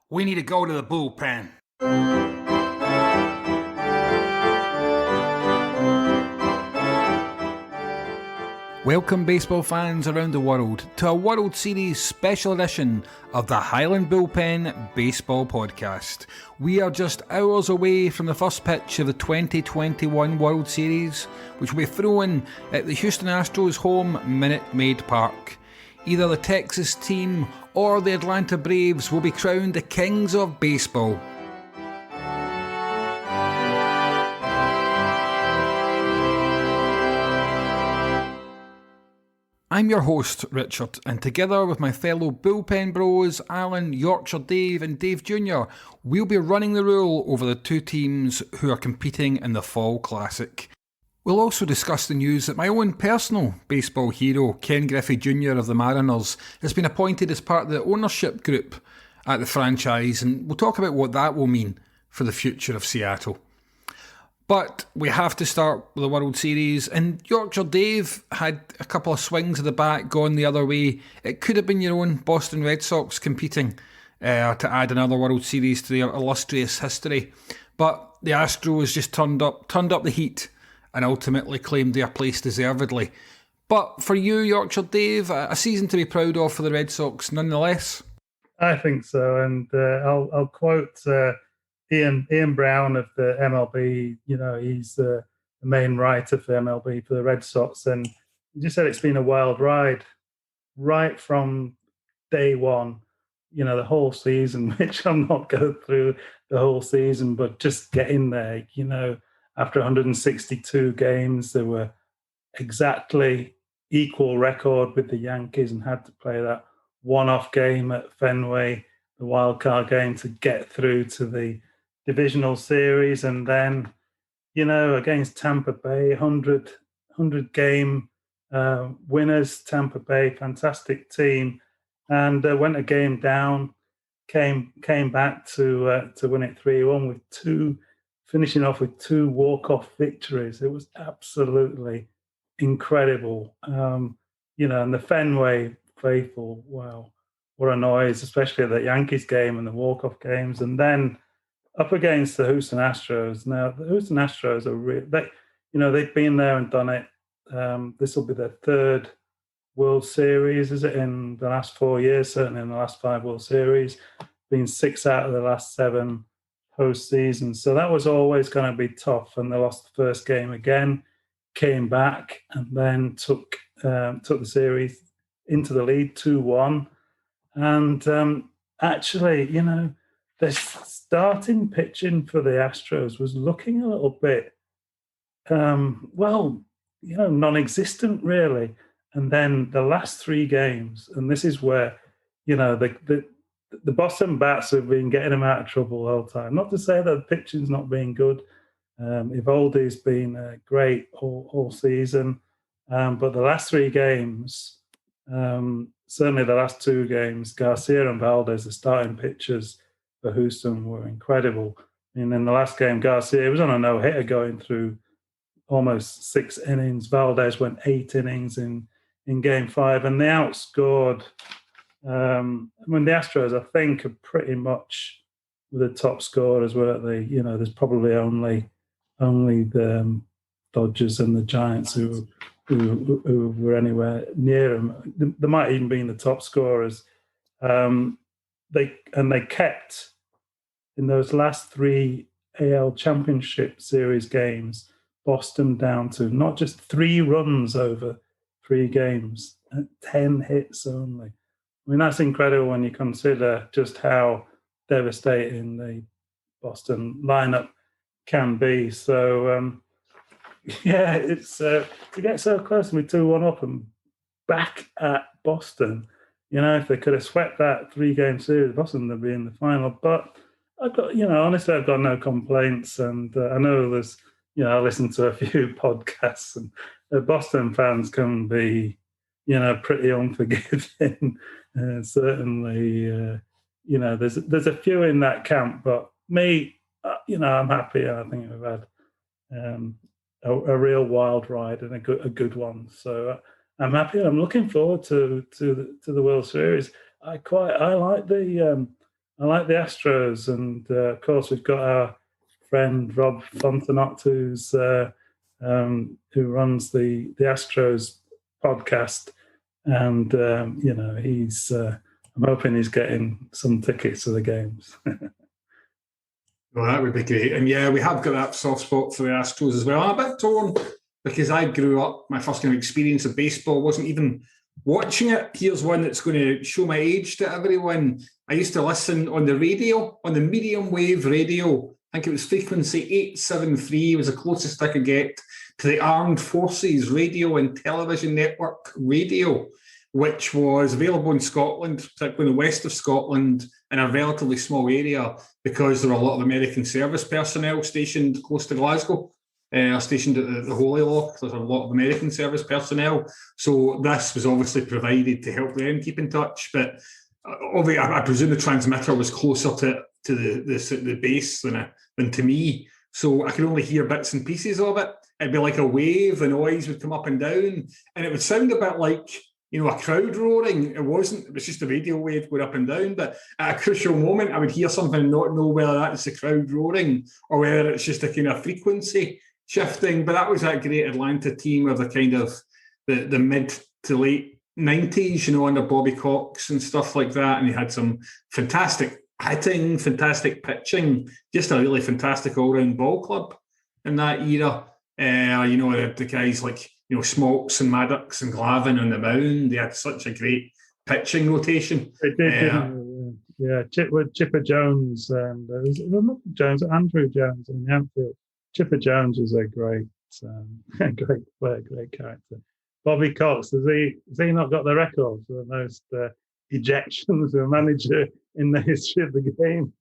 We need to go to the bullpen. Welcome, baseball fans around the world, to a World Series special edition of the Highland Bullpen Baseball Podcast. We are just hours away from the first pitch of the 2021 World Series, which will be thrown at the Houston Astros home Minute Maid Park. Either the Texas team or the Atlanta Braves will be crowned the kings of baseball. I'm your host, Richard, and together with my fellow bullpen bros, Alan, Yorkshire Dave and Dave Jr., we'll be running the rule over the two teams who are competing in the Fall Classic. We'll also discuss the news that my own personal baseball hero, Ken Griffey Jr. of the Mariners, has been appointed as part of the ownership group at the franchise, and we'll talk about what that will mean for the future of Seattle. But we have to start with the World Series, and Yorkshire Dave had a couple of swings of the bat going the other way. It could have been your own Boston Red Sox competing to add another World Series to their illustrious history. But the Astros just turned up the heat and ultimately claimed their place deservedly. But for you, Yorkshire Dave, a season to be proud of for the Red Sox nonetheless. I think so, and I'll quote Ian Brown of the MLB. You know, he's the main writer for MLB for the Red Sox, and he just said it's been a wild ride right from day one. You know, the whole season, which I'm not going through the whole season, but just getting there. You know, after 162 games, there were exactly equal record with the Yankees and had to play that one-off game at Fenway, the wild card game, to get through to the divisional series, and then, you know, against Tampa Bay, 100 game winners. Tampa Bay, fantastic team, and went a game down, came back to win it 3-1 with finishing off with two walk-off victories. It was absolutely incredible. You know, and the Fenway faithful, wow, what a noise, especially at the Yankees game and the walk-off games, and then up against the Houston Astros. Now, the Houston Astros are they've been there and done it. This will be their third World Series, is it, in the last 4 years? Certainly in the last 5 World Series. Been 6 out of the last 7 postseasons. So that was always going to be tough. And they lost the first game again, came back, and then took the series into the lead 2-1. And actually, you know, the starting pitching for the Astros was looking a little bit, non-existent, really. And then the last 3 games, and this is where, you know, the Boston bats have been getting them out of trouble the whole time. Not to say that the pitching's not been good. Eovaldi's been great all season. But the last 3 games, certainly the last 2 games, Garcia and Valdez, the starting pitchers for Houston, were incredible. And in the last game, Garcia was on a no-hitter going through almost 6 innings. Valdez went 8 innings in Game 5, and they outscored. The Astros, I think, are pretty much the top scorers. Were they? You know, there's probably only the Dodgers and the Giants who were anywhere near them. They might even be the top scorers. They kept, in those last 3 AL Championship Series games, Boston down to not just 3 runs over 3 games, 10 hits only. I mean, that's incredible when you consider just how devastating the Boston lineup can be. So, it's to get so close to be 2-1 up and back at Boston. You know, if they could have swept that 3-game series, Boston would be in the final. But honestly, I've got no complaints. And I know there's, I listen to a few podcasts, and Boston fans can be, pretty unforgiving. Certainly, there's a few in that camp. But me, I'm happy. I think we've had a real wild ride and a good one. So I'm happy. I'm looking forward to the World Series. I like the I like the Astros, and of course we've got our friend Rob Fontenot, who runs the Astros podcast, and he's. I'm hoping he's getting some tickets to the games. Well, that would be great. And yeah, we have got that soft spot for the Astros as well. I'm a bit torn because I grew up, my first kind of experience of baseball wasn't even watching it. Here's one that's going to show my age to everyone. I used to listen on the radio, on the medium wave radio. I think it was frequency 873 was the closest I could get to the Armed Forces Radio and Television Network radio, which was available in Scotland, particularly in the west of Scotland, in a relatively small area, because there were a lot of American service personnel stationed close to Glasgow, stationed at the Holy Loch. There's a lot of American service personnel. So this was obviously provided to help them keep in touch. But obviously, I presume the transmitter was closer to the base than to me. So I could only hear bits and pieces of it. It'd be like a wave, the noise would come up and down, and it would sound a bit like, a crowd roaring. It wasn't, it was just a radio wave going up and down. But at a crucial moment, I would hear something and not know whether that's the crowd roaring or whether it's just a kind of frequency shifting. But that was that great Atlanta team of the kind of the mid to late 90s, under Bobby Cox and stuff like that. And he had some fantastic hitting, fantastic pitching, just a really fantastic all-round ball club in that era. The guys like, Smoltz and Maddox and Glavin on the mound. They had such a great pitching rotation. They did, yeah. Chipper Jones and Andrew Jones in the outfield. Chipper Jones is a great player, great character. Bobby Cox, has he not got the record for the most ejections of a manager in the history of the game?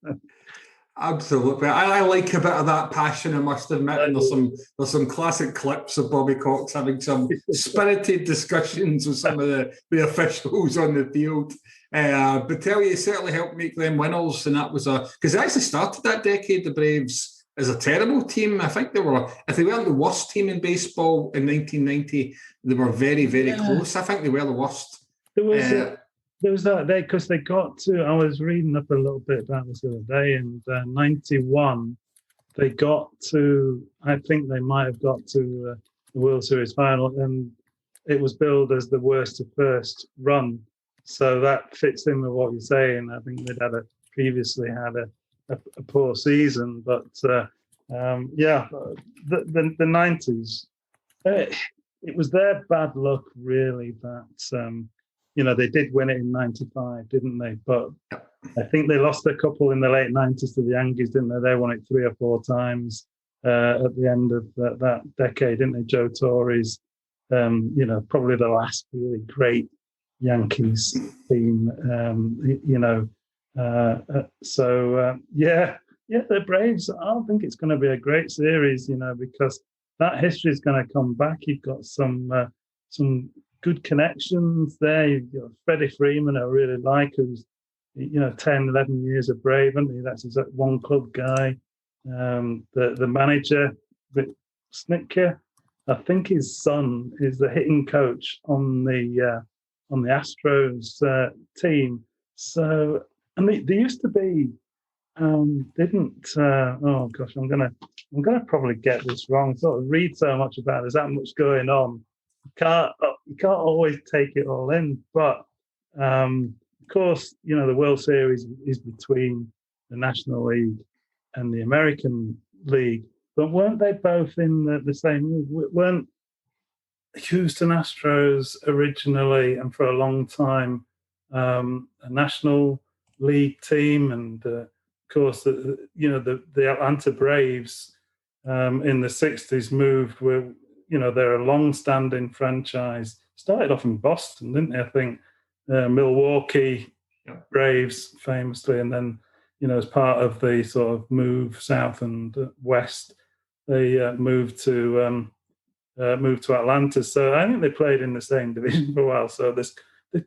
Absolutely. I like a bit of that passion, I must admit. And there's some classic clips of Bobby Cox having some spirited discussions with some of the officials on the field. But tell you, it certainly helped make them winners. And that was because they actually started that decade, the Braves, as a terrible team. I think if they weren't the worst team in baseball in 1990, they were very, very close. I think they were the worst. There was that day because they got to. I was reading up a little bit about this the other day, and 91, they got to. I think they might have got to the World Series final, and it was billed as the worst to first run. So that fits in with what you're saying. I think they'd previously had a poor season, but the 90s, it was their bad luck really that. They did win it in 95, didn't they? But I think they lost a couple in the late 90s to the Yankees, didn't they? They won it 3 or 4 times at the end of that decade, didn't they? Joe Torre's, probably the last really great Yankees team, the Braves, I don't think it's going to be a great series, because that history is going to come back. You've got some good connections there. You've got Freddie Freeman, I really like, who's 10, 11 years of Brave, isn't he? That's his one club guy. The manager, Rick Snitker, I think his son is the hitting coach on the Astros team. So, and they used to be I'm gonna probably get this wrong. Sort of read so much about it. There's that much going on. You can't always take it all in, but of course, the World Series is between the National League and the American League. But weren't they both in the same league? Weren't Houston Astros originally and for a long time a National League team, and of course, the Atlanta Braves in the 60s moved with. They're a long-standing franchise. Started off in Boston, didn't they? I think Milwaukee Braves famously, and then as part of the sort of move south and west, they moved to Atlanta. So I think they played in the same division for a while. So there's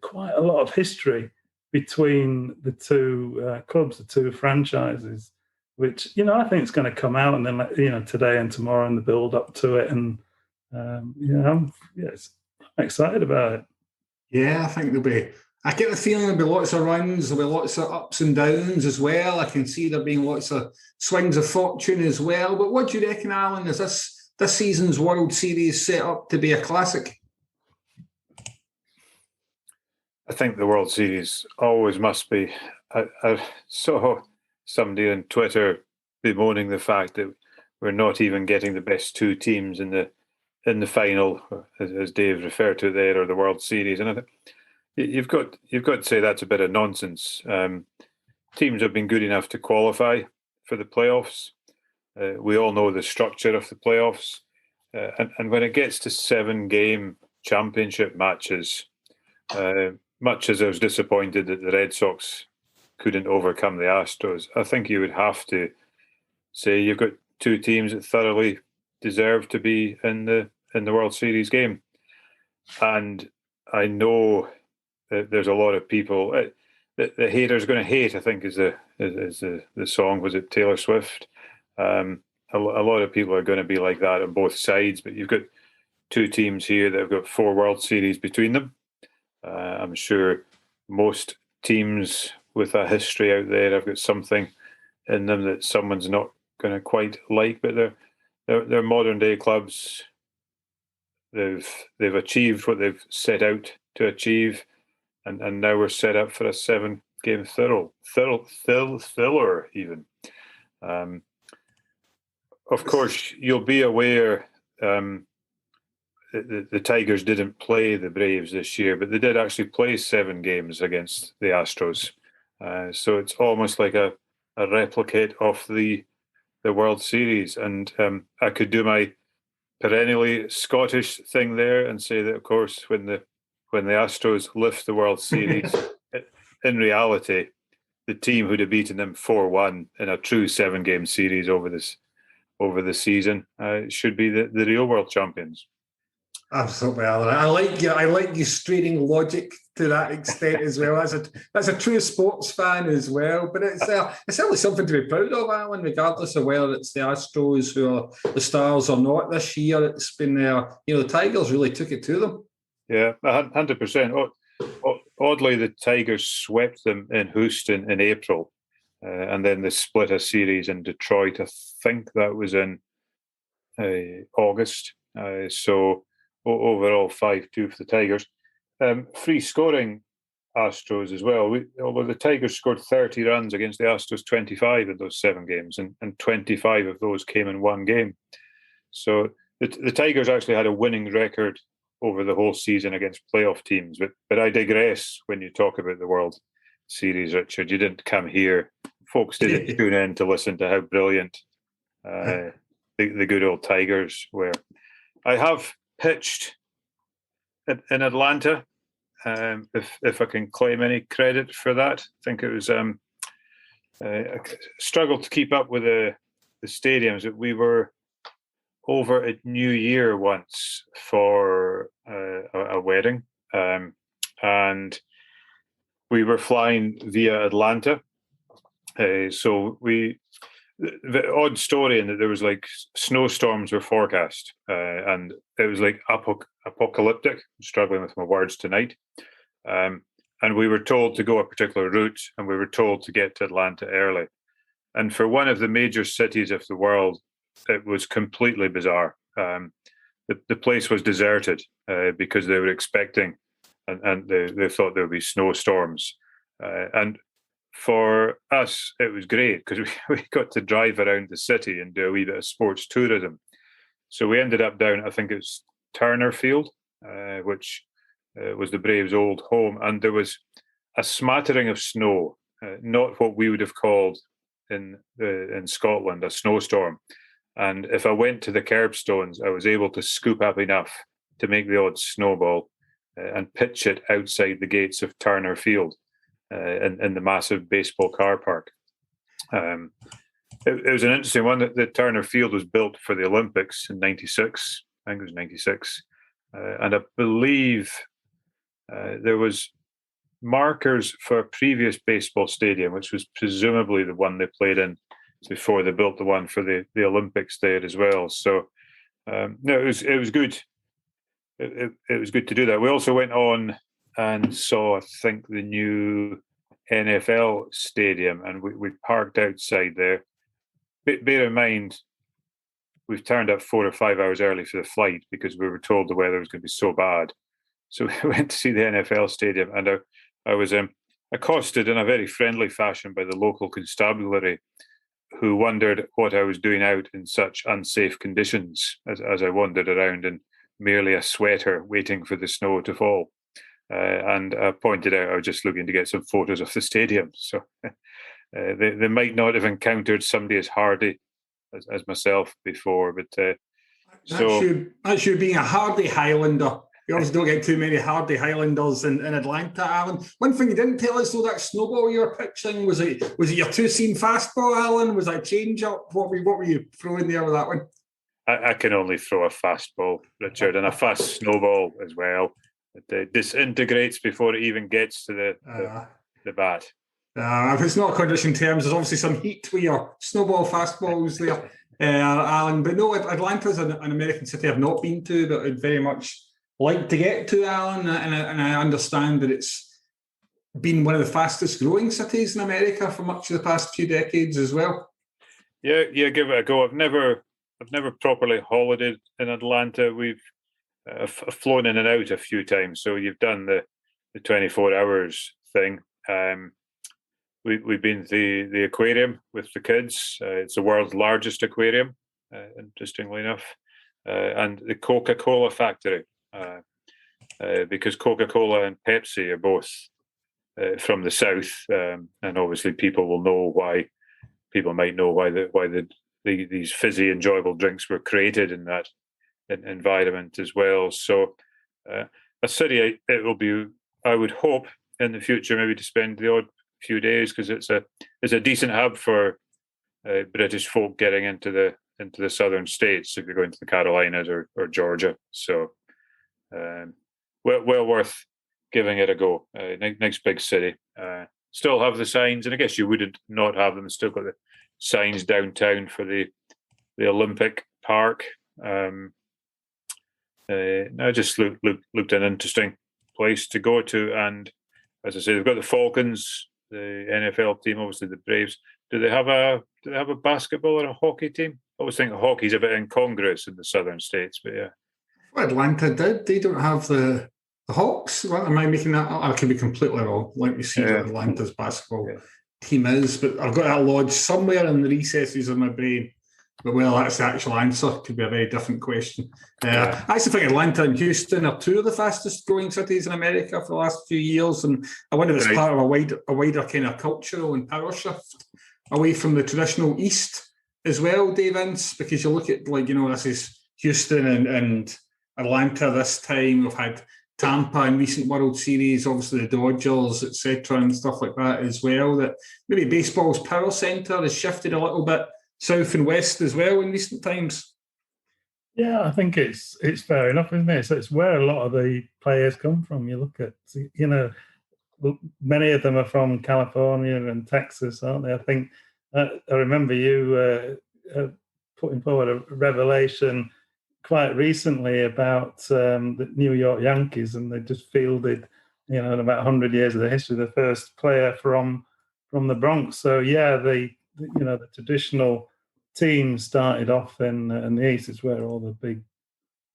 quite a lot of history between the two clubs, the two franchises, which I think it's going to come out, and then today and tomorrow and the build up to it, and I'm excited about it. Yeah, I think there'll be I get the feeling there'll be lots of runs, there'll be lots of ups and downs as well. I can see there being lots of swings of fortune as well. But what do you reckon, Alan? Is this season's World Series set up to be a classic? I think the World Series always must be. I saw somebody on Twitter bemoaning the fact that we're not even getting the best two teams in the final, as Dave referred to there, or the World Series. And I think you've got to say that's a bit of nonsense. Teams have been good enough to qualify for the playoffs. We all know the structure of the playoffs, and when it gets to 7-game championship matches. Much as I was disappointed that the Red Sox couldn't overcome the Astros, I think you would have to say you've got two teams that thoroughly deserve to be in the World Series game. And I know that there's a lot of people. The haters going to hate, I think, is the song. Was it Taylor Swift? A lot of people are going to be like that on both sides. But you've got two teams here that have got 4 World Series between them. I'm sure most teams with a history out there have got something in them that someone's not going to quite like, but they're modern day clubs. They've achieved what they've set out to achieve, and now we're set up for a 7-game thriller even. Of course, you'll be aware. The Tigers didn't play the Braves this year, but they did actually play 7 games against the Astros. So it's almost like a replicate of the World Series. And I could do my perennially Scottish thing there and say that, of course, when the Astros lift the World Series, in reality, the team who'd have beaten them 4-1 in a true 7-game series over the season should be the real world champions. Absolutely, Alan. I like you straining logic to that extent as well. That's a true sports fan as well. But it's certainly something to be proud of, Alan, regardless of whether it's the Astros who are the stars or not this year. It's been the Tigers really took it to them. Yeah, 100%. Oddly, the Tigers swept them in Houston in April, and then they split a series in Detroit. I think that was in August. So overall 5-2 for the Tigers. Free scoring Astros as well. Although the Tigers scored 30 runs against the Astros 25 in those 7 games, and 25 of those came in one game. So the Tigers actually had a winning record over the whole season against playoff teams. But I digress when you talk about the World Series, Richard. You didn't come here. Folks didn't tune in to listen to how brilliant the good old Tigers were. I have pitched in Atlanta, if I can claim any credit for that. I think it was I struggled to keep up with the stadiums. We were over at New Year once for a wedding, and we were flying via Atlanta. So the odd story in that there was like snowstorms were forecast, and it was like apocalyptic. I'm struggling with my words tonight. And we were told to go a particular route, and we were told to get to Atlanta early. And for one of the major cities of the world, it was completely bizarre. The place was deserted because they were expecting, and they thought there would be snowstorms. And for us, it was great because we got to drive around the city and do a wee bit of sports tourism. So we ended up down, I think it's Turner Field, which was the Braves' old home. And there was a smattering of snow, not what we would have called in Scotland a snowstorm. And if I went to the curbstones, I was able to scoop up enough to make the odd snowball and pitch it outside the gates of Turner Field. In the massive baseball car park. It was an interesting one. The Turner Field was built for the Olympics in '96. I think it was '96. And I believe there was markers for a previous baseball stadium, which was presumably the one they played in before they built the one for the Olympics there as well. So no, it was good. It was good to do that. We also went on and saw, I think, the new NFL stadium, and we parked outside there. Bear in mind, we've turned up 4 or 5 hours early for the flight because we were told the weather was going to be so bad. So we went to see the NFL stadium, and I was accosted in a very friendly fashion by the local constabulary, who wondered what I was doing out in such unsafe conditions as I wandered around in merely a sweater waiting for the snow to fall. And I pointed out I was just looking to get some photos of the stadium. So they might not have encountered somebody as hardy as myself before. But that's you being a hardy Highlander. You obviously don't get too many hardy Highlanders in Atlanta, Alan. One thing you didn't tell us, though, that snowball you were pitching, was it your two-seam fastball, Alan? Was that a change-up? What were you throwing there with that one? I can only throw a fastball, Richard, and a fast snowball as well. It disintegrates before it even gets to the bat. If it's not condition terms, there's obviously some heat with your snowball fastballs there, Alan. But no, Atlanta's an American city I've not been to, but I'd very much like to get to, Alan, and I understand that it's been one of the fastest growing cities in America for much of the past few decades as well. Yeah, give it a go. I've never properly holidayed in Atlanta. We've flown in and out a few times, so you've done the 24 hours thing. We've been to the aquarium with the kids. It's the world's largest aquarium, interestingly enough, and the Coca-Cola factory. Because Coca-Cola and Pepsi are both from the South, and obviously people might know why these fizzy, enjoyable drinks were created in that environment as well. So a city it will be, I would hope, in the future maybe to spend the odd few days, because it's a decent hub for British folk getting into the southern states if you're going to the Carolinas or Georgia. So well worth giving it a go. Nice big city. Still have the signs, and I guess you wouldn't not have them. Still got the signs downtown for the Olympic Park. I just looked an interesting place to go to, and as I say, they've got the Falcons, the NFL team, obviously the Braves. Do they have a basketball or a hockey team? I always think hockey's a bit incongruous in the southern states, but yeah. Well, Atlanta did. They don't have the Hawks. Well, am I making that up? I could be completely wrong. Let me see what Atlanta's basketball team is. But I've got that lodged somewhere in the recesses of my brain. But well, that's the actual answer. Could be a very different question. I actually think Atlanta and Houston are two of the fastest growing cities in America for the last few years. And I wonder if it's part of a wider kind of cultural and power shift away from the traditional East as well, Dave Ince, because you look at, this is Houston and Atlanta this time. We've had Tampa in recent World Series, obviously the Dodgers, etc., and stuff like that as well. That maybe baseball's power centre has shifted a little bit south and west as well in recent times. Yeah, I think it's fair enough, isn't it? So it's where a lot of the players come from. You look at, many of them are from California and Texas, aren't they? I think I remember you putting forward a revelation quite recently about the New York Yankees, and they just fielded, in about 100 years of the history, the first player from the Bronx. So yeah, the traditional teams started off in the East. Is where all the big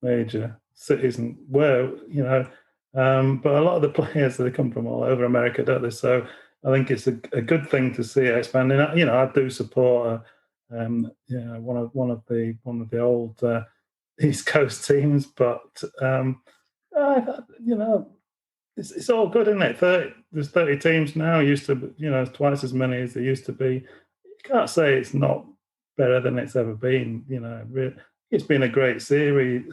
major cities were, but a lot of the players that come from all over America, don't they? So I think it's a good thing to see it expanding. I do support one of the old East Coast teams, but it's all good, isn't it? There's 30 teams now. Used to, twice as many as there used to be. You can't say it's not better than it's ever been. It's been a great series,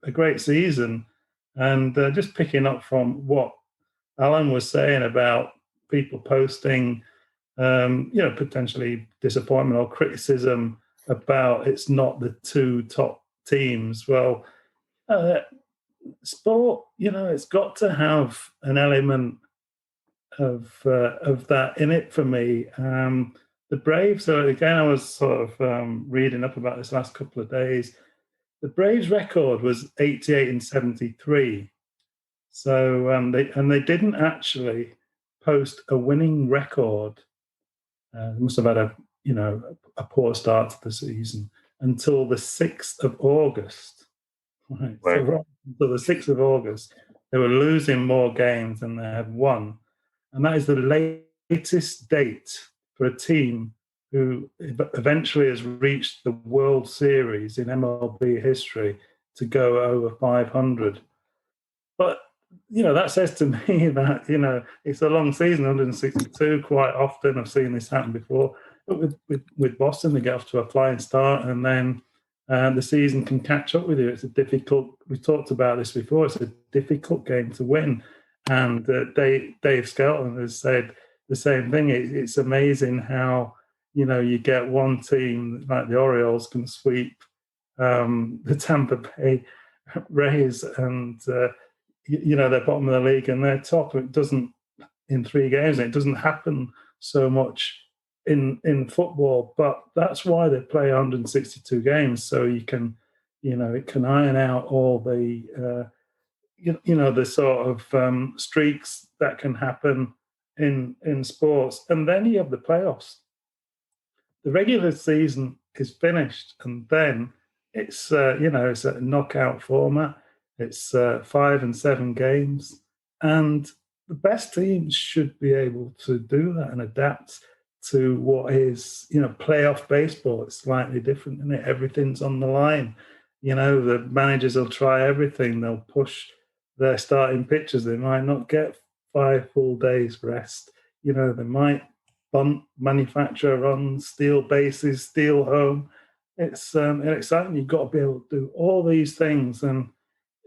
a great season, and just picking up from what Alan was saying about people posting, potentially disappointment or criticism about it's not the two top teams. Well, sport, it's got to have an element of that in it for me. The Braves, so again, I was sort of reading up about this last couple of days. The Braves' record was 88 and 73. So they didn't actually post a winning record. They must have had a poor start to the season until the 6th of August. Right. Right. So right until the 6th of August, they were losing more games than they had won. And that is the latest date for a team who eventually has reached the World Series in MLB history to go over 500. But, that says to me that, it's a long season, 162. Quite often I've seen this happen before. But with Boston, they get off to a flying start and then the season can catch up with you. It's a difficult, we talked about this before, it's a difficult game to win. And Dave Skelton has said the same thing. It's amazing how, you get one team like the Orioles can sweep the Tampa Bay Rays and, they're bottom of the league and they're top. It doesn't, in 3 games, it doesn't happen so much in football, but that's why they play 162 games, so you can, it can iron out all the, the sort of streaks that can happen in sports, and then you have the playoffs. The regular season is finished, and then it's it's a knockout format. It's 5 and 7 games, and the best teams should be able to do that and adapt to what is, playoff baseball. It's slightly different, isn't it? Everything's on the line. The managers will try everything. They'll push their starting pitchers. They might not get 5 full days rest. They might bunt, manufacture runs, steal bases, steal home. It's exciting. You've got to be able to do all these things. And,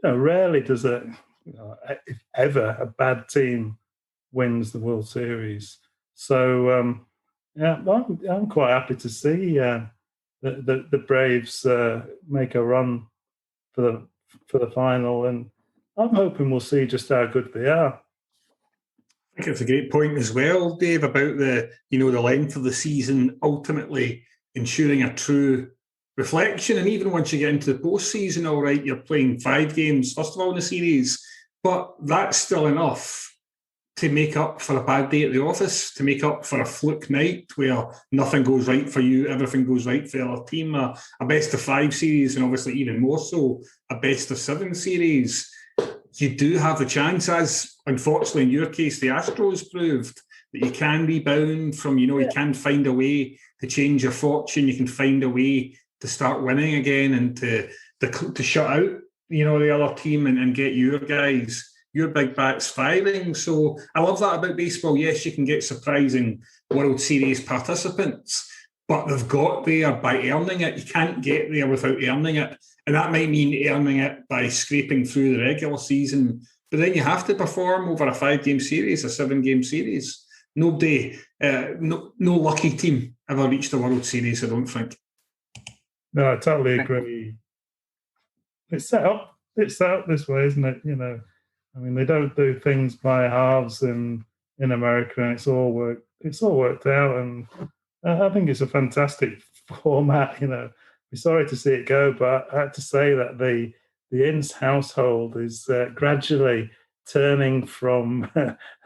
rarely does if ever, a bad team wins the World Series. So, well, I'm quite happy to see the Braves make a run for the final, and I'm hoping we'll see just how good they are. I think it's a great point as well, Dave, about the length of the season ultimately ensuring a true reflection. And even once you get into the postseason, all right, you're playing 5 games, first of all, in the series, but that's still enough to make up for a bad day at the office, to make up for a fluke night where nothing goes right for you, everything goes right for the other team, a best of 5 series, and obviously even more so, a best of 7 series. You do have the chance, as unfortunately in your case, the Astros proved, that you can rebound from, you can find a way to change your fortune, you can find a way to start winning again and to shut out, the other team and get your guys, your big bats firing. So I love that about baseball. Yes, you can get surprising World Series participants, but they've got there by earning it. You can't get there without earning it. And that might mean earning it by scraping through the regular season. But then you have to perform over a 5-game series, a 7-game series. Nobody, no lucky team ever reached the World Series, I don't think. No, I totally agree. It's set up this way, isn't it? They don't do things by halves in America, and it's all worked out. And I think it's a fantastic format. We're sorry to see it go, but I have to say that the Ince household is gradually turning from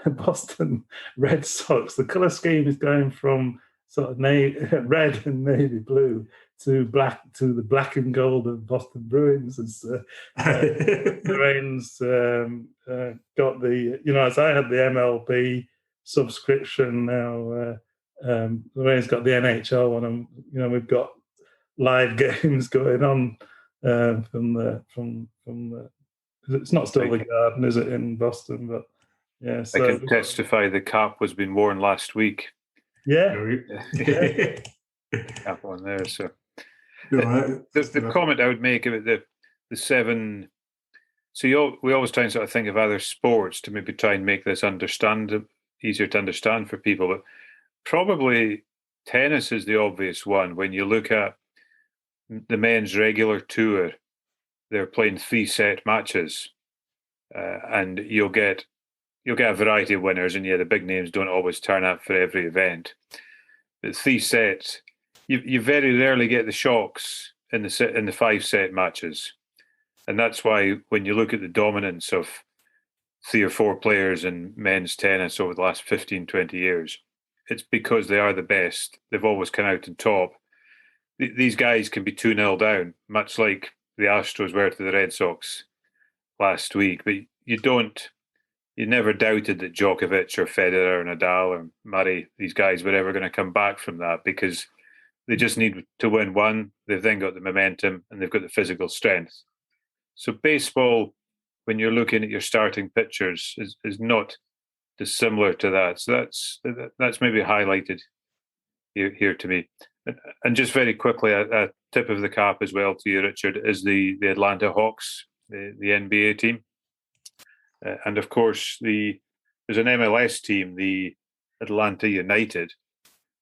Boston Red Sox. The color scheme is going from sort of red and navy blue to the black and gold of Boston Bruins. As Lorraine's got the, as I had the MLB subscription now, Lorraine's got the NHL one, and we've got live games going on from the. It's not still the Garden, is it, in Boston? But yeah, so I can testify the cap was being worn last week. Yeah. Cap on there. So the comment I would make about the 7. So we always try and sort of think of other sports to maybe try and make this easier to understand for people. But probably tennis is the obvious one. When you look at the men's regular tour, they're playing 3-set matches, and you'll get a variety of winners, and the big names don't always turn up for every event. But 3 sets, you very rarely get the shocks in the 5-set matches, and that's why when you look at the dominance of 3 or 4 players in men's tennis over the last 15, 20 years. It's because they are the best. They've always come out on top. These guys can be 2-0 down, much like the Astros were to the Red Sox last week. But you never doubted that Djokovic or Federer or Nadal or Murray, these guys were ever going to come back from that, because they just need to win one. They've then got the momentum and they've got the physical strength. So baseball, when you're looking at your starting pitchers, is not dissimilar to that. So that's maybe highlighted here to me. And just very quickly, a tip of the cap as well to you, Richard, is the Atlanta Hawks, the NBA team. And of course, there's an MLS team, the Atlanta United,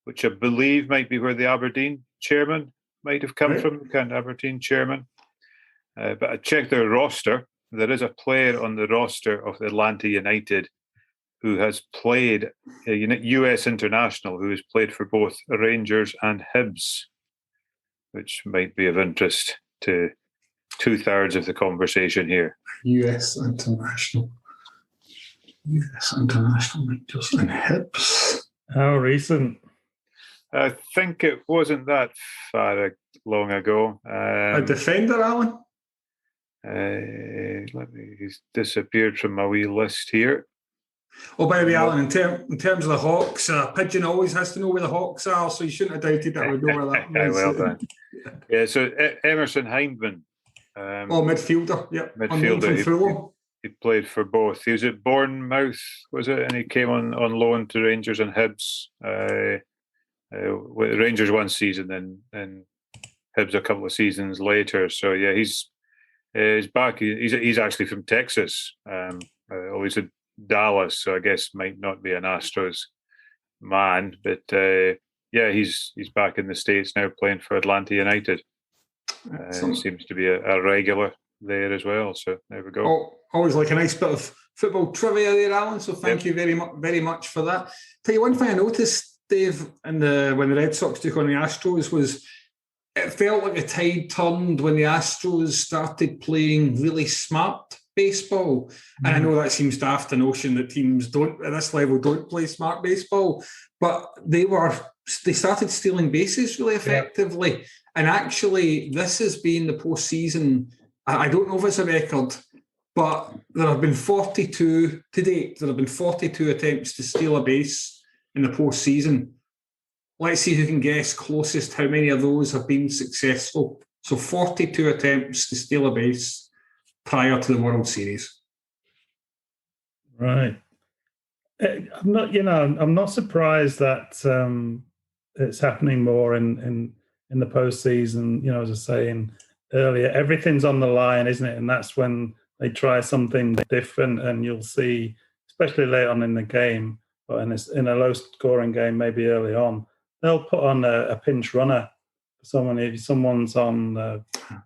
which I believe might be where the Aberdeen chairman might have come from, the kind of Aberdeen chairman. But I checked their roster. There is a player on the roster of Atlanta United who has played a US international, who has played for both Rangers and Hibs, which might be of interest to 2/3 of the conversation here. US international Rangers and Hibs. How recent? I think it wasn't that far long ago. A defender, Alan? He's disappeared from my wee list here. Oh, by the way, Alan, in terms of the Hawks, Pigeon always has to know where the Hawks are, so you shouldn't have doubted that I would know where that was. Well done. Yeah, so Emerson Hindman. Midfielder. Yep. Midfielder. He played for both. He was at Bournemouth, was it? And he came on loan to Rangers and Hibs. Rangers one season, and Hibs a couple of seasons later. So yeah, he's back. He's actually from Texas. Always in Dallas, so I guess might not be an Astros man, but yeah, he's back in the States now, playing for Atlanta United. Seems to be a regular there as well. So there we go. Oh, always like a nice bit of football trivia there, Alan. So thank you very much for that. Tell you one thing I noticed, Dave, when the Red Sox took on the Astros, was it felt like the tide turned when the Astros started playing really smart baseball. And I know that seems daft, the notion that teams at this level don't play smart baseball, but they started stealing bases really effectively. Yeah. And actually, this has been the postseason. I don't know if it's a record, but there have been 42 to date. There have been 42 attempts to steal a base in the postseason. Let's see who can guess closest how many of those have been successful. So 42 attempts to steal a base prior to the World Series. Right. I'm not surprised that it's happening more in the postseason. As I was saying earlier, everything's on the line, isn't it? And that's when they try something different, and you'll see, especially late on in the game, or in a low-scoring game, maybe early on, they'll put on a pinch runner. If someone's on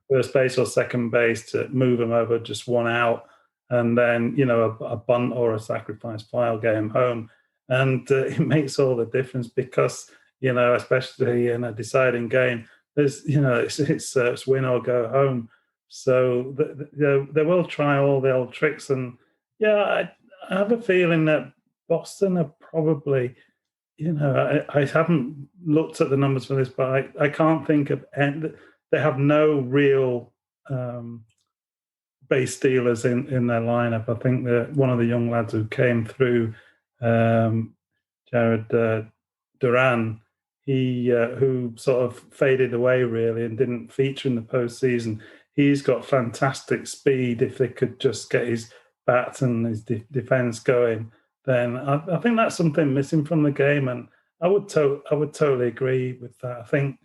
first base or second base, to move them over just one out, and then a bunt or a sacrifice fly will get him home, and it makes all the difference because especially in a deciding game, there's it's win or go home. So they will try all the old tricks, and I have a feeling that Boston are probably. I haven't looked at the numbers for this, but I can't think of any. They have no real base stealers in their lineup. I think that one of the young lads who came through, Jared Duran, who sort of faded away really and didn't feature in the postseason. He's got fantastic speed. If they could just get his bat and his defense going, then I think that's something missing from the game, and I would totally agree with that. I think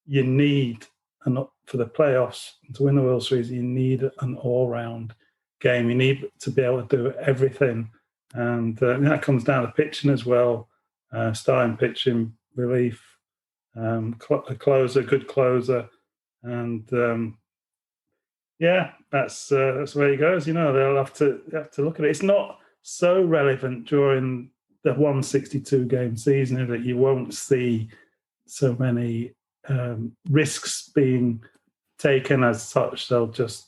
you need, for the playoffs, to win the World Series, you need an all-round game. You need to be able to do everything, and that comes down to pitching as well, starting pitching, relief, a good closer, and that's where he goes. They'll have to look at it. It's not so relevant during the 162 game season that you won't see so many risks being taken as such. They'll just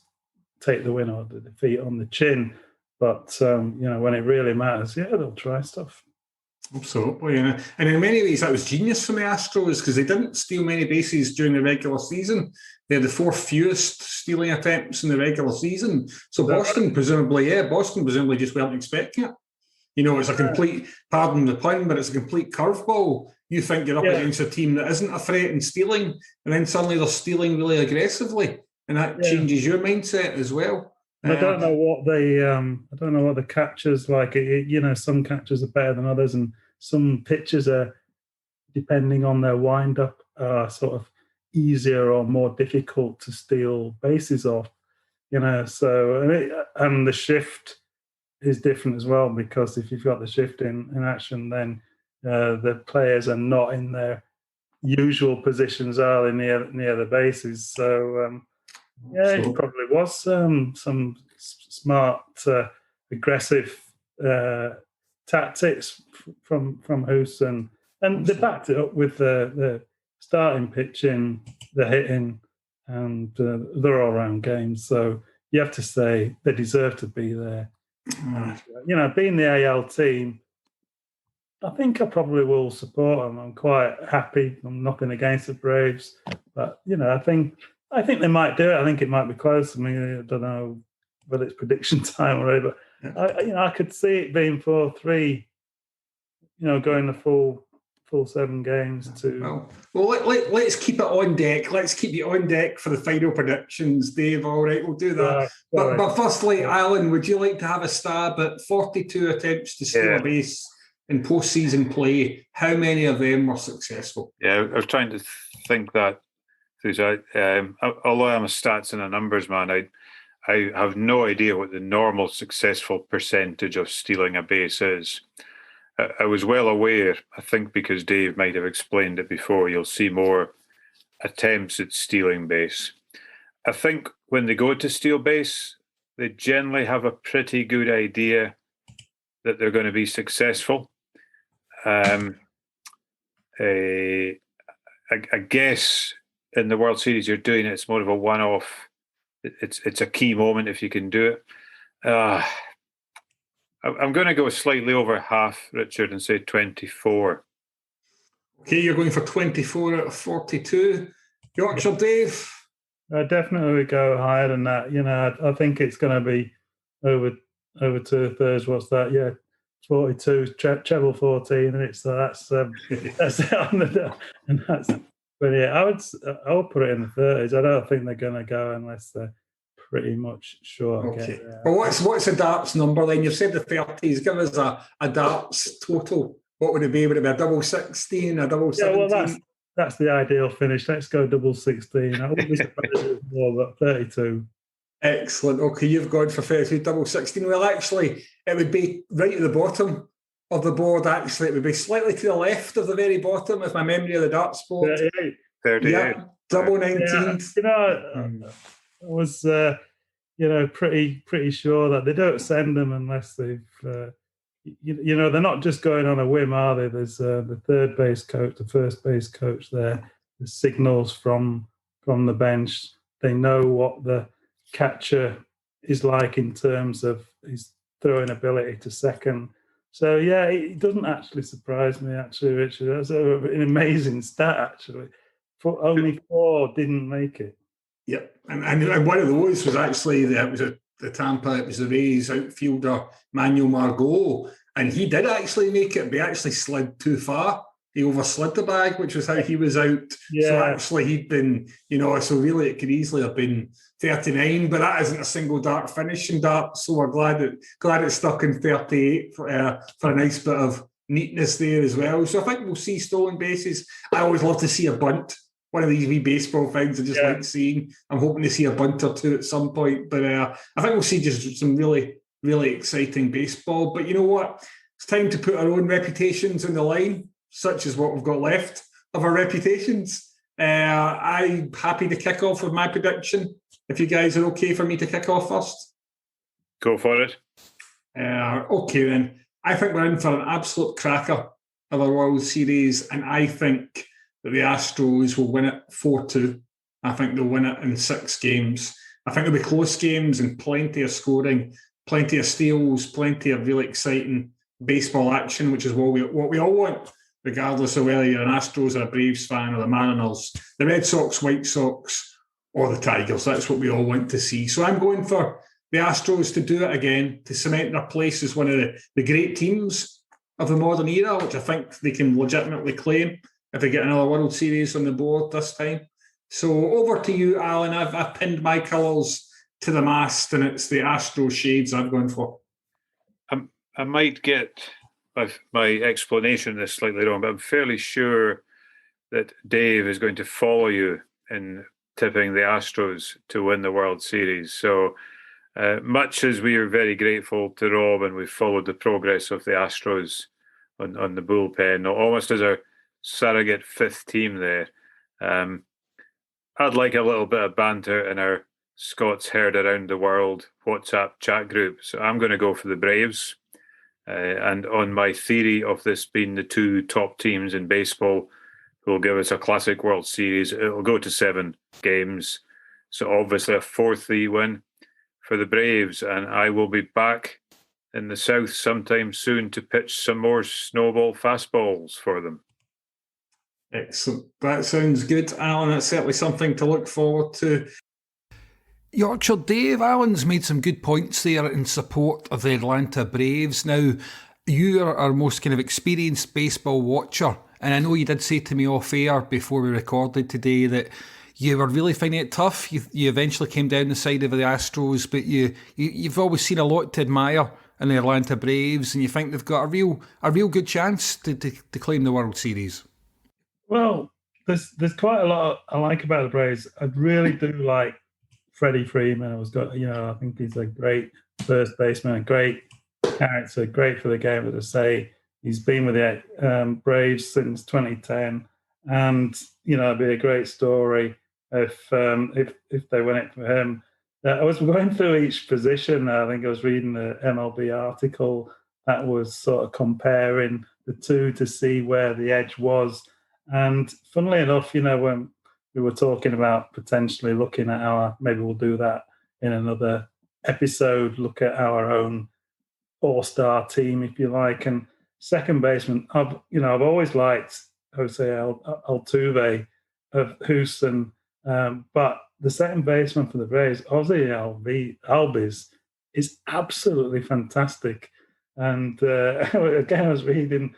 take the win or the defeat on the chin. But when it really matters, they'll try stuff. Absolutely, and in many ways that was genius from the Astros because they didn't steal many bases during the regular season. They had the fourth fewest stealing attempts in the regular season. So Boston presumably just weren't expecting it. It's a complete, pardon the pun, but it's a complete curveball. You think you're up against a team that isn't a threat in stealing, and then suddenly they're stealing really aggressively, and that changes your mindset as well. I don't know what the catchers like. Some catchers are better than others, and some pitchers are, depending on their wind-up, are sort of easier or more difficult to steal bases off. So and the shift is different as well, because if you've got the shift in action, then the players are not in their usual positions, are they, near the bases. So it probably was some smart, aggressive tactics from Hoos, and they backed it up with the starting pitching, the hitting, and their all-round games. So you have to say they deserve to be there. Being the AL team, I think I probably will support them. I'm quite happy. I'm nothing against the Braves, but I think they might do it. I think it might be close. I mean, I don't know whether it's prediction time already, but I could see it being 4-3. Going the full 7 games to. Well, let's keep it on deck. Let's keep you on deck for the final predictions, Dave. All right, we'll do that. But firstly, Alan, would you like to have a stab at 42 attempts to steal a base in postseason play? How many of them were successful? Yeah, I was trying to think that. Although I'm a stats and a numbers man, I have no idea what the normal successful percentage of stealing a base is. I was well aware, I think because Dave might have explained it before, you'll see more attempts at stealing base. I think when they go to steal base, they generally have a pretty good idea that they're going to be successful. I guess in the World Series you're doing it, it's more of a one-off. It's a key moment if you can do it. I'm going to go slightly over half, Richard, and say 24. Okay, you're going for 24 out of 42. Yorkshire Dave? I definitely would go higher than that. I think it's going to be over 2/3. What's that? Yeah, 42, treble 14, and that's it on the, and that's. But yeah, I would put it in the 30s. I don't think they're going to go unless they're pretty much sure. Okay. Well, what's the darts number then? You've said the 30s. Give us a darts total. What would it be? Would it be a double 16, a double 17? Yeah, well, that's the ideal finish. Let's go double 16. I wouldn't be surprised if it was more, but 32. Excellent. Okay, you've gone for 32, double 16. Well, actually, it would be right at the bottom of the board. Actually, it would be slightly to the left of the very bottom, if my memory of the darts board. 38. Yeah, double 19. Yeah, I was, pretty sure that they don't send them unless they've, they're not just going on a whim, are they? There's the third base coach, the first base coach there. The signals from the bench. They know what the catcher is like in terms of his throwing ability to second. So yeah, it doesn't actually surprise me. Actually, Richard, that's an amazing stat. Actually, only 4 didn't make it. Yep, and one of those was actually the Tampa. It was the Rays outfielder Manuel Margot, and he did actually make it, but he actually slid too far. He overslid the bag, which was how he was out. Yeah. So actually, he'd been, so really it could easily have been 39, but that isn't a single dart finish in darts. So we're glad it stuck in 38 for a nice bit of neatness there as well. So I think we'll see stolen bases. I always love to see a bunt. One of these wee baseball things I just like seeing. I'm hoping to see a bunt or two at some point. But I think we'll see just some really, really exciting baseball. But you know what? It's time to put our own reputations on the line, such as what we've got left of our reputations. I'm happy to kick off with my prediction. If you guys are okay for me to kick off first. Go for it. Okay, then. I think we're in for an absolute cracker of a World Series, and I think that the Astros will win it 4-2. I think they'll win it in 6 games. I think there'll be close games and plenty of scoring, plenty of steals, plenty of really exciting baseball action, which is what we all want, regardless of whether you're an Astros or a Braves fan or the Mariners, the Red Sox, White Sox, or the Tigers. That's what we all want to see. So I'm going for the Astros to do it again, to cement their place as one of the great teams of the modern era, which I think they can legitimately claim if they get another World Series on the board this time. So over to you, Alan. I've pinned my colours to the mast, and it's the Astros shades I'm going for. I might get my explanation of this slightly wrong, but I'm fairly sure that Dave is going to follow you in tipping the Astros to win the World Series. So much as we are very grateful to Rob and we've followed the progress of the Astros on the bullpen, almost as our surrogate fifth team there, I'd like a little bit of banter in our Scots heard around the world WhatsApp chat group. So I'm going to go for the Braves. And on my theory of this being the two top teams in baseball who will give us a classic World Series, it will go to 7 games. So obviously a 4-3 win for the Braves. And I will be back in the south sometime soon to pitch some more snowball fastballs for them. Excellent. That sounds good, Alan. That's certainly something to look forward to. Yorkshire Dave, Alan's made some good points there in support of the Atlanta Braves. Now, you are our most kind of experienced baseball watcher, and I know you did say to me off air before we recorded today that you were really finding it tough. You eventually came down the side of the Astros, but you've always seen a lot to admire in the Atlanta Braves, and you think they've got a real good chance to claim the World Series. Well, there's quite a lot I like about the Braves. I really do like Freddie Freeman. I think he's a great first baseman, a great character, great for the game. As I say, he's been with the Braves since 2010, and it'd be a great story if they win it for him. I was going through each position. I think I was reading the MLB article that was sort of comparing the two to see where the edge was. And funnily enough, when we were talking about potentially looking at maybe we'll do that in another episode, look at our own all-star team, if you like. And second baseman, I've always liked Jose Altuve of Houston, but the second baseman for the Braves, Ozzie Albies, is absolutely fantastic. And again, I was reading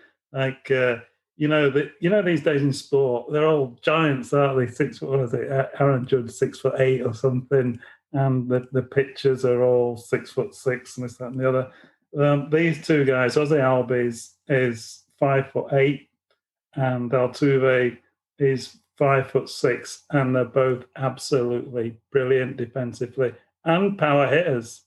these days in sport, they're all giants, aren't they? 6 foot, what is it? Aaron Judge 6'8" or something, and the pitchers are all 6'6" and this, that, and the other. These two guys, Ozzie Albies is 5'8", and Altuve is 5'6", and they're both absolutely brilliant defensively and power hitters.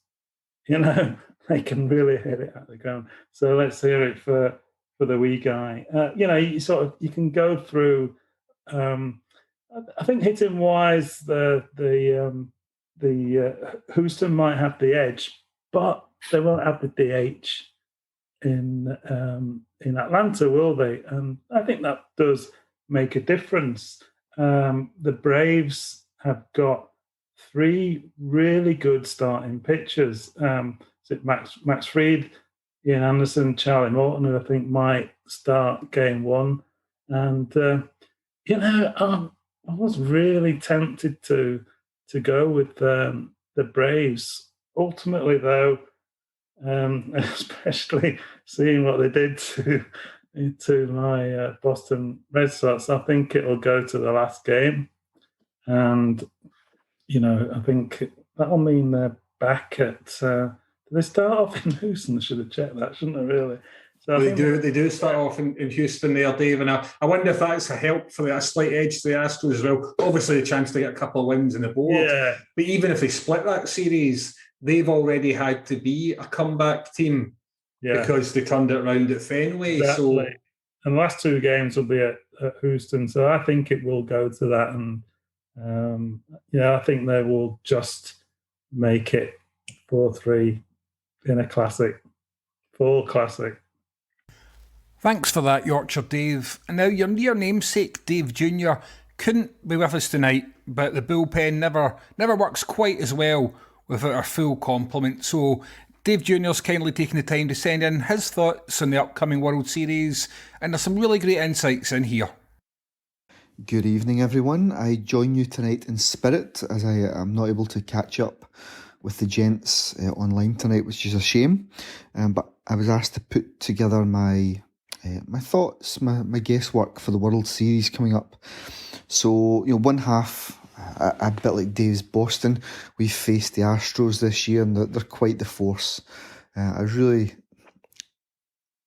They can really hit it at the ground. So let's hear it for the wee guy. You can go through. I think hitting wise, the Houston might have the edge, but they won't have the DH in Atlanta, will they? And I think that does make a difference. The Braves have got 3 really good starting pitchers. Max Fried, Ian Anderson, Charlie Morton, who I think might start game 1. And, I was really tempted to go with the Braves. Ultimately, though, especially seeing what they did to my Boston Red Sox, I think it'll go to the last game. And, I think that'll mean they're back at... they start off in Houston? I should have checked that, shouldn't I, really? So they do start off in Houston there, Dave, and I wonder if that's a help for a slight edge to the Astros as well. Obviously, a chance to get a couple of wins in the board. Yeah. But even if they split that series, they've already had to be a comeback team because they turned it around at Fenway. Exactly. So, and the last 2 games will be at Houston, so I think it will go to that. And, I think they will just make it 4-3 in a classic, full classic. Thanks for that, Yorkshire Dave. And now your near namesake, Dave Jr., couldn't be with us tonight, but the bullpen never works quite as well without our full complement. So, Dave Jr.'s kindly taken the time to send in his thoughts on the upcoming World Series, and there's some really great insights in here. Good evening, everyone. I join you tonight in spirit, as I am not able to catch up with the gents online tonight, which is a shame. But I was asked to put together my thoughts, my guesswork for the World Series coming up. So, one half, a bit like Dave's Boston, we faced the Astros this year, and they're quite the force. I was really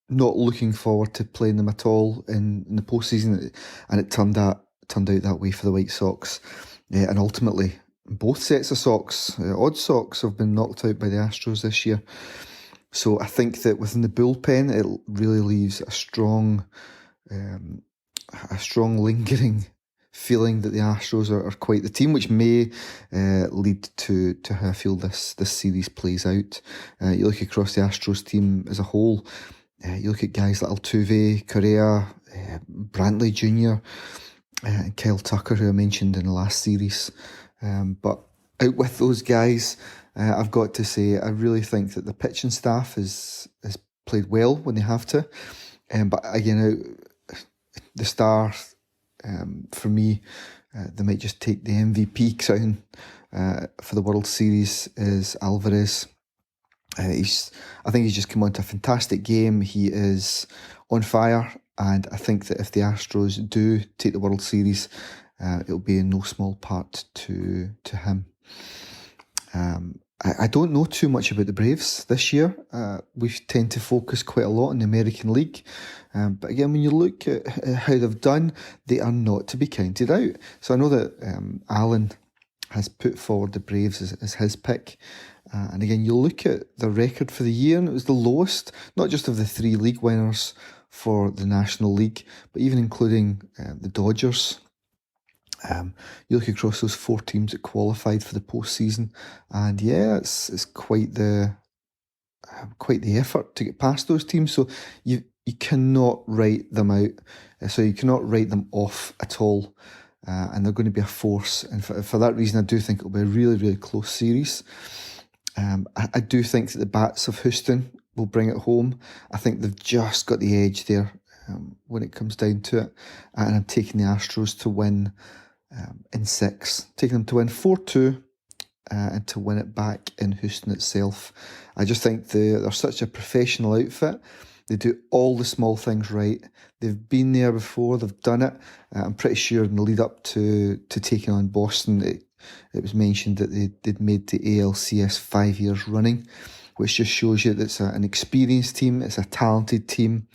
not looking forward to playing them at all in the postseason, and it turned out that way for the White Sox. And ultimately, both sets of Sox, odd Sox, have been knocked out by the Astros this year. So I think that within the bullpen, it really leaves a strong lingering feeling that the Astros are quite the team, which may lead to how I feel this series plays out. You look across the Astros team as a whole, you look at guys like Altuve, Correa, Brantley Jr., and Kyle Tucker, who I mentioned in the last series. But out with those guys, I've got to say, I really think that the pitching staff has played well when they have to. But again, the star, for me, they might just take the MVP crown for the World Series is Alvarez. I think he's just come on to a fantastic game. He is on fire, and I think that if the Astros do take the World Series, it'll be in no small part to him. I don't know too much about the Braves this year. We tend to focus quite a lot on the American League. But again, when you look at how they've done, they are not to be counted out. So I know that Alan has put forward the Braves as his pick. And again, you look at the record for the year, and it was the lowest, not just of the 3 league winners for the National League, but even including the Dodgers. You look across those 4 teams that qualified for the postseason, and yeah, it's quite the effort to get past those teams. So you cannot write them out, so you cannot write them off at all. And they're going to be a force, and for that reason, I do think it'll be a really, really close series. I do think that the bats of Houston will bring it home. I think they've just got the edge there when it comes down to it, and I'm taking the Astros to win in 6, taking them to win 4-2 and to win it back in Houston itself. I just think they're such a professional outfit. They do all the small things right. They've been there before. They've done it. I'm pretty sure in the lead up to taking on Boston, it was mentioned that they'd made the ALCS 5 years running, which just shows you that it's an experienced team. It's a talented team.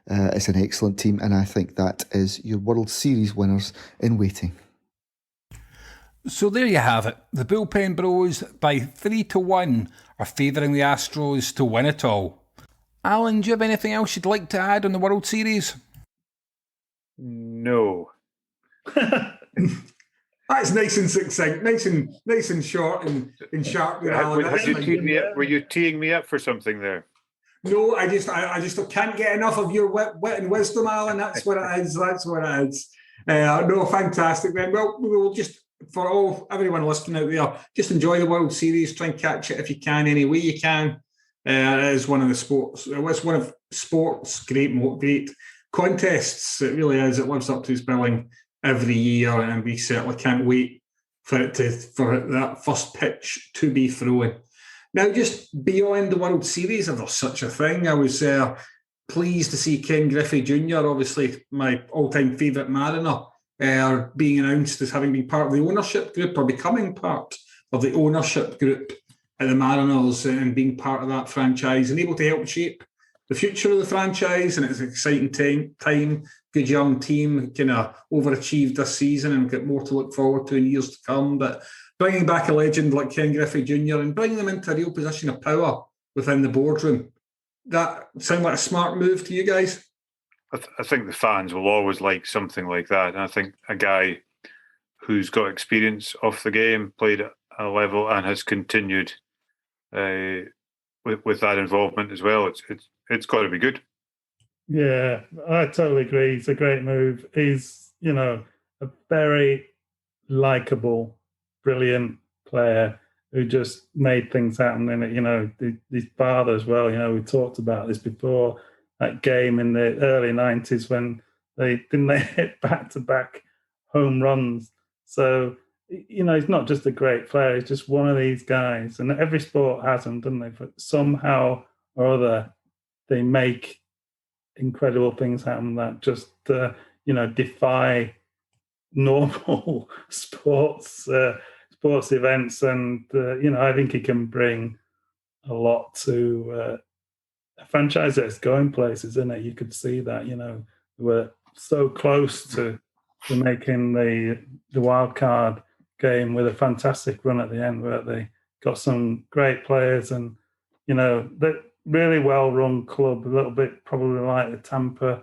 It's an excellent team. And I think that is your World Series winners in waiting. So there you have it. The Bullpen Bros, by 3-1, are favouring the Astros to win it all. Alan, do you have anything else you'd like to add on the World Series? No. That's nice and succinct, nice and short and sharp. Were you teeing me up for something there? No, I just can't get enough of your wit and wisdom, Alan. That's what it is. No, fantastic. Then, well, we will just, for everyone listening out there, just enjoy the World Series. Try and catch it if you can, any way you can. It is one of the sports. It's one of sports' great contests. It really is. It lives up to its billing every year, and we certainly can't wait for that first pitch to be thrown. Now, just beyond the World Series, if there's such a thing, I was pleased to see Ken Griffey Jr., obviously my all-time favourite Mariner, being announced as having been part of the ownership group, or becoming part of the ownership group at the Mariners, and being part of that franchise and able to help shape the future of the franchise. And it's an exciting time. Good young team, kind of overachieved this season and got more to look forward to in years to come. But bringing back a legend like Ken Griffey Jr. and bringing them into a real position of power within the boardroom, that sound like a smart move to you guys? I think the fans will always like something like that. And I think a guy who's got experience off the game, played at a level and has continued with that involvement as well, it's got to be good. Yeah, I totally agree. It's a great move. He's, a very likable, brilliant player. who just made things happen. And, you know, his father as well, you know, we talked about this before, that game in the early 90s when they hit back-to-back home runs. So, you know, he's not just a great player, he's just one of these guys. And every sport has them, doesn't they? But somehow or other, they make incredible things happen that just, you know, defy normal sports events. And, you know, I think he can bring a lot to a franchise that's going places, isn't it? You could see that, you know, we're so close to making the wild card game with a fantastic run at the end where they got some great players and, you know, that really well-run club, a little bit probably like the Tampa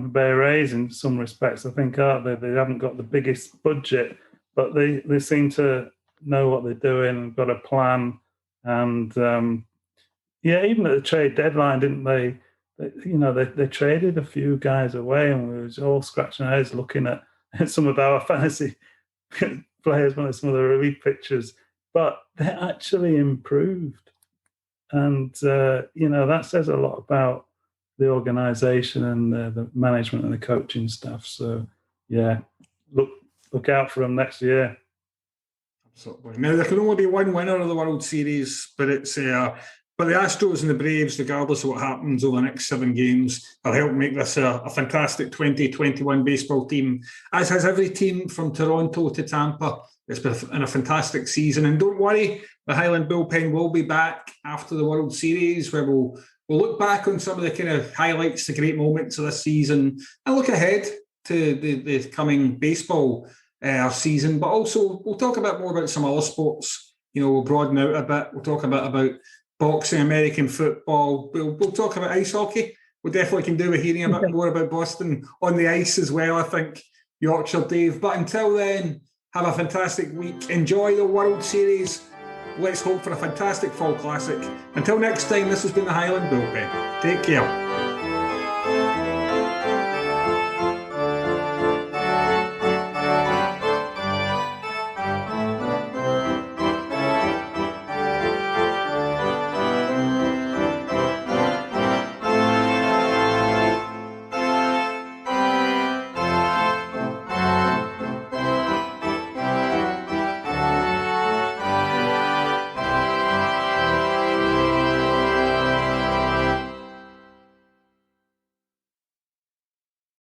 Bay Rays in some respects, I think, aren't they? They haven't got the biggest budget, but they seem to know what they're doing, got a plan. And, yeah, even at the trade deadline, didn't they? You know, they traded a few guys away, and we was all scratching our heads looking at some of our fantasy players, some of the relief pictures, but they actually improved. And, you know, that says a lot about the organisation and the management and the coaching staff. So, yeah, look out for them next year. Absolutely. Now, there can only be one winner of the World Series, but it's but the Astros and the Braves, regardless of what happens over the next 7 games, will help make this a fantastic 2021 baseball team, as has every team from Toronto to Tampa. It's been a fantastic season. And don't worry, the Highland Bullpen will be back after the World Series, where we'll look back on some of the kind of highlights, the great moments of this season, and look ahead to the coming baseball season. But also, we'll talk a bit more about some other sports. You know, we'll broaden out a bit. We'll talk a bit about boxing, American football. We'll talk about ice hockey. We definitely can do with hearing a bit more about Boston on the ice as well, I think, Yorkshire Dave. But until then, have a fantastic week. Enjoy the World Series. Let's hope for a fantastic Fall Classic. Until next time, this has been the Highland Bullpen. Take care.